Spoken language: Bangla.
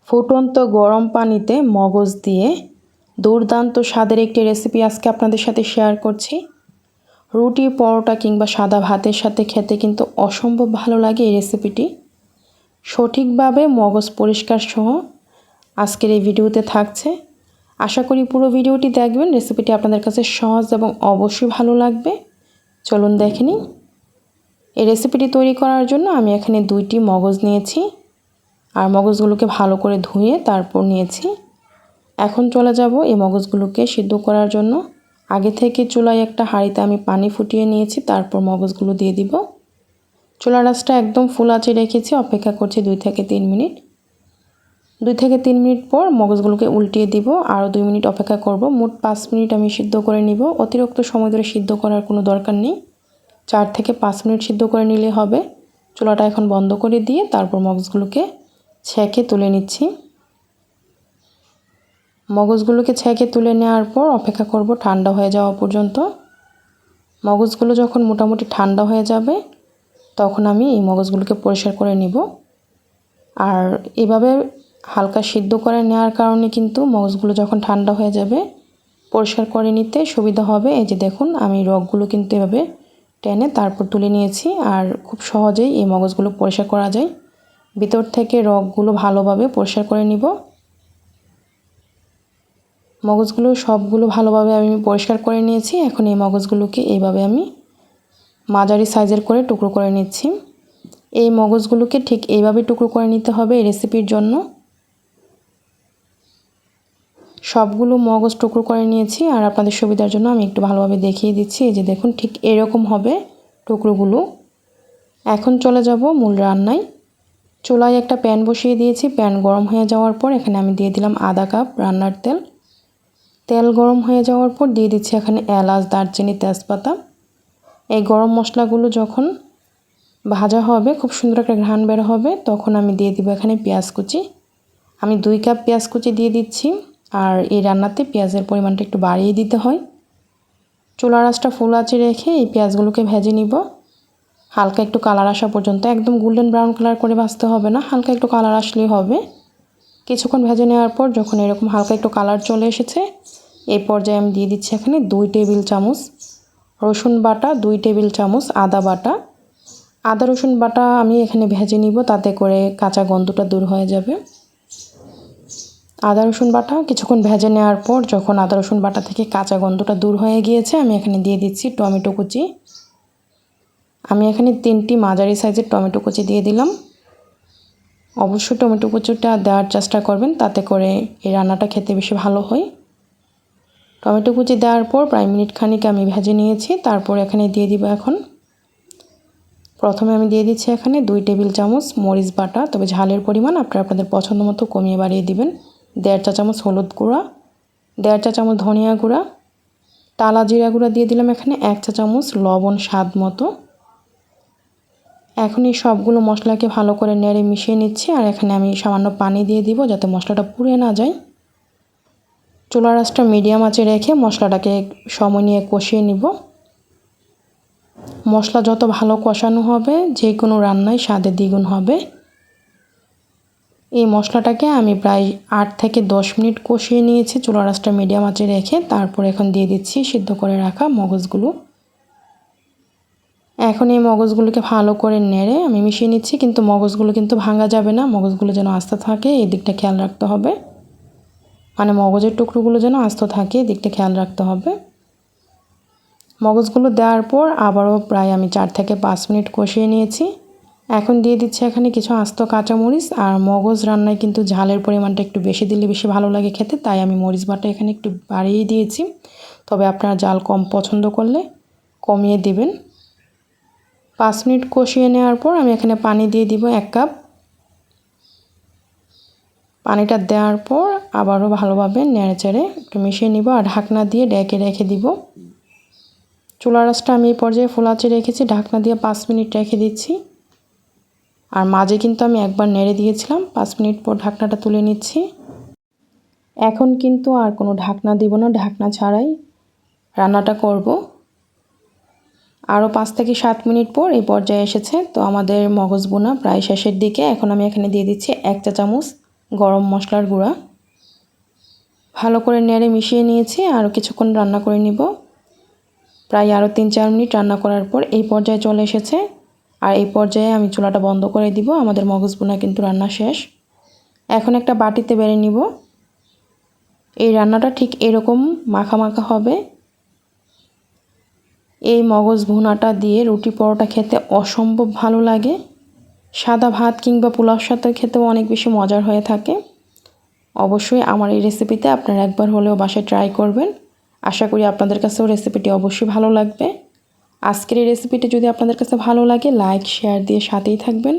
ফুটন্ত গরম পানিতে মগজ দিয়ে দুর্দান্ত স্বাদের একটি রেসিপি আজকে আপনাদের সাথে শেয়ার করছি। রুটি, পরোটা কিংবা সাদা ভাতের সাথে খেতে কিন্তু অসম্ভব ভালো লাগে এই রেসিপিটি। সঠিকভাবে মগজ পরিষ্কার সহ আজকের এই ভিডিওতে থাকছে। আশা করি পুরো ভিডিওটি দেখবেন। রেসিপিটি আপনাদের কাছে সহজ এবং অবশ্যই ভালো লাগবে। চলুন দেখে নিই। এই রেসিপিটি তৈরি করার জন্য আমি এখানে 2টি মগজ নিয়েছি আর মগজগুলোকে ভালো করে ধুয়ে তারপর নিয়েছি। এখন চলে যাব এই মগজগুলোকে সিদ্ধ করার জন্য। আগে থেকে চুলায় একটা হাঁড়িতে আমি পানি ফুটিয়ে নিয়েছি, তারপর মগজগুলো দিয়ে দিব। চুলার আঁচটা একদম ফুল আঁচে রেখেছি, অপেক্ষা করছি 2 থেকে 3 মিনিট। 2 থেকে 3 মিনিট পর মগজগুলোকে উল্টিয়ে দিব, আরও 2 মিনিট অপেক্ষা করব। মোট 5 মিনিট আমি সিদ্ধ করে নিব। অতিরিক্ত সময় ধরে সিদ্ধ করার কোনো দরকার নেই, 4 থেকে 5 মিনিট সিদ্ধ করে নিলে হবে। চুলাটা এখন বন্ধ করে দিয়ে তারপর মগজগুলোকে ছেঁকে তুলে নিচ্ছি। মগজগুলোকে ছেঁকে তুলে নেওয়ার পর অপেক্ষা করব ঠান্ডা হয়ে যাওয়া পর্যন্ত। মগজগুলো যখন মোটামুটি ঠান্ডা হয়ে যাবে তখন আমি এই মগজগুলোকে পরিষ্কার করে নিব। আর এভাবে হালকা সিদ্ধ করে নেওয়ার কারণে কিন্তু মগজগুলো যখন ঠান্ডা হয়ে যাবে পরিষ্কার করে নিতে সুবিধা হবে। এই যে দেখুন, আমি রগগুলো কিন্তু এভাবে টেনে তারপর তুলে নিয়েছি। আর খুব সহজেই এই মগজগুলো পরিষ্কার করা যায়। ভিতর থেকে রগগুলো ভালোভাবে পরিষ্কার করে নিব। মগজগুলো সবগুলো ভালোভাবে আমি পরিষ্কার করে নিয়েছি। এখন এই মগজগুলোকে এইভাবে আমি মাঝারি সাইজের করে টুকরো করে নিচ্ছি। এই মগজগুলোকে ঠিক এইভাবে টুকরো করে নিতে হবে এই রেসিপির জন্য। সবগুলো মগজ টুকরো করে নিয়েছি আর আপনাদের সুবিধার জন্য আমি একটু ভালোভাবে দেখিয়ে দিচ্ছি। এই যে দেখুন, ঠিক এরকম হবে টুকরোগুলো। এখন চলে যাব মূল রান্নায়। চুলায় একটা প্যান বসিয়ে দিয়েছি। প্যান গরম হয়ে যাওয়ার পর এখানে আমি দিয়ে দিলাম আধা কাপ রান্নার তেল। তেল গরম হয়ে যাওয়ার পর দিয়ে দিচ্ছি এখানে এলাচ, দারচিনি, তেজপাতা। এই গরম মশলাগুলো যখন ভাজা হবে, খুব সুন্দর একটা ঘ্রাণ বের হবে, তখন আমি দিয়ে দিব এখানে পেঁয়াজ কুচি। আমি 2 কাপ পেঁয়াজ কুচি দিয়ে দিচ্ছি। আর এই রান্নাতে পেঁয়াজের পরিমাণটা একটু বাড়িয়ে দিতে হয়। চুলার আঁচটা ফুল আঁচে রেখে এই পেঁয়াজগুলোকে ভেজে নিব হালকা একটু কালার আসা পর্যন্ত। একদম গোল্ডেন ব্রাউন কালার করে ভাজতে হবে না, হালকা একটু কালার আসলেই হবে। কিছুক্ষণ ভেজে নেওয়ার পর যখন এরকম হালকা একটু কালার চলে এসেছে, এই পর্যায়ে আমি দিয়ে দিচ্ছি এখানে 2 টেবিল চামচ রসুন বাটা, 2 টেবিল চামচ আদা বাটা। আদা রসুন বাটা আমি এখানে ভেজে নিব, তাতে করে কাঁচা গন্ধটা দূর হয়ে যাবে। আদা রসুন বাটা কিছুক্ষণ ভেজে নেওয়ার পর যখন আদা রসুন বাটা থেকে কাঁচা গন্ধটা দূর হয়ে গিয়েছে, আমি এখানে দিয়ে দিচ্ছি টমেটো কুচি। আমি এখানে 3টি মাঝারি সাইজের টমেটো কুচি দিয়ে দিলাম। অবশ্যই টমেটো কুচিটা দেওয়ার চেষ্টা করবেন, তাতে করে এই রান্নাটা খেতে বেশি ভালো হয়। টমেটো কুচি দেওয়ার পর প্রায় মিনিট খানিক আমি ভেজে নিয়েছি। তারপর এখানে দিয়ে দিব এখন প্রথমে আমি দিয়ে দিচ্ছি এখানে 2 টেবিল চামচ মরিচ বাটা, তবে ঝালের পরিমাণ আপনারা আপনাদের পছন্দ মতো কমিয়ে বাড়িয়ে দিবেন। 1.5 চা চামচ হলুদ গুঁড়া, 1.5 চা চামচ ধনিয়া গুঁড়া, টালা জিরা গুঁড়া দিয়ে দিলাম এখানে 1 চা চামচ, লবণ স্বাদ মতো। এখন এই সবগুলো মশলাকে ভালো করে নেড়ে মিশিয়ে নিচ্ছি। আর এখানে আমি সামান্য পানি দিয়ে দিব যাতে মশলাটা পুড়ে না যায়। চুলার আঁচটা মিডিয়াম আঁচে রেখে মশলাটাকে সময় নিয়ে কষিয়ে নিব। মশলা যত ভালো কষানো হবে যে কোনো রান্নায় স্বাদে দ্বিগুণ হবে। এই মশলাটাকে আমি প্রায় 8 থেকে 10 মিনিট কষিয়ে নিয়েছি চুলার আঁচটা মিডিয়াম আঁচে রেখে। তারপর এখন দিয়ে দিচ্ছি সিদ্ধ করে রাখা মগজগুলো। এখন এই মগজগুলোকে ভালো করে নেড়ে আমি মিশিয়ে নিচ্ছি, কিন্তু মগজগুলো কিন্তু ভাঙা যাবে না। মগজগুলো যেন আস্ত থাকে এই দিকটা খেয়াল রাখতে হবে, মানে মগজের টুকরোগুলো যেন আস্ত থাকে এই দিকটা খেয়াল রাখতে হবে। মগজগুলো দেওয়ার পর আবারও প্রায় আমি 4 থেকে 5 মিনিট কষিয়ে নিয়েছি। এখন দিয়ে দিচ্ছি এখানে কিছু আস্ত কাঁচামরিচ। আর মগজ রান্নায় কিন্তু ঝালের পরিমাণটা একটু বেশি দিলে বেশি ভালো লাগে খেতে, তাই আমি মরিচ বাটা এখানে একটু বাড়িয়ে দিয়েছি। তবে আপনারা ঝাল কম পছন্দ করলে কমিয়ে দিবেন। 5 মিনিট কষিয়ে নেওয়ার পর আমি এখানে পানি দিয়ে দিব 1 কাপ। পানিটা দেওয়ার পর আবারও ভালোভাবে নেড়েচেড়ে একটু মিশিয়ে নিব আর ঢাকনা দিয়ে ঢেকে রেখে দিব। চুলার আঁচটা আমি এই পর্যায়ে ফুল আঁচে রেখেছি, ঢাকনা দিয়ে 5 মিনিট রেখে দিচ্ছি। আর মাঝে কিন্তু আমি একবার নেড়ে দিয়েছিলাম। 5 মিনিট পর ঢাকনাটা তুলে নিচ্ছি। এখন কিন্তু আর কোনো ঢাকনা দিব না, ঢাকনা ছাড়াই রান্নাটা করব। আরও 5 থেকে 7 মিনিট পর এই পর্যায়ে এসেছে, তো আমাদের মগজ বোনা প্রায় শেষের দিকে। এখন আমি এখানে দিয়ে দিচ্ছি 1 চা চামচ গরম মশলার গুঁড়া। ভালো করে নেড়ে মিশিয়ে নিয়েছি, আরও কিছুক্ষণ রান্না করে নিব। প্রায় আরও 3-4 মিনিট রান্না করার পর এই পর্যায়ে চলে এসেছে। আর এই পর্যায়ে আমি চুলাটা বন্ধ করে দিব। আমাদের মগজ ভুনা কিন্তু রান্না শেষ। এখন একটা বাটিতে বেড়ে নিব। এই রান্নাটা ঠিক এরকম মাখা মাখা হবে। এই মগজ ভুনাটা দিয়ে রুটি পরোটা খেতে অসম্ভব ভালো লাগে। সাদা ভাত কিংবা পোলাওর সাথে খেতেও অনেক বেশি মজার হয়ে থাকে। অবশ্যই আমার এই রেসিপিতে আপনারা একবার হলেও বাসায় ট্রাই করবেন। আশা করি আপনাদের কাছেও রেসিপিটি অবশ্যই ভালো লাগবে। আজকের এই রেসিপিটি যদি আপনাদের কাছে ভালো লাগে লাইক শেয়ার দিয়ে সাথেই থাকবেন।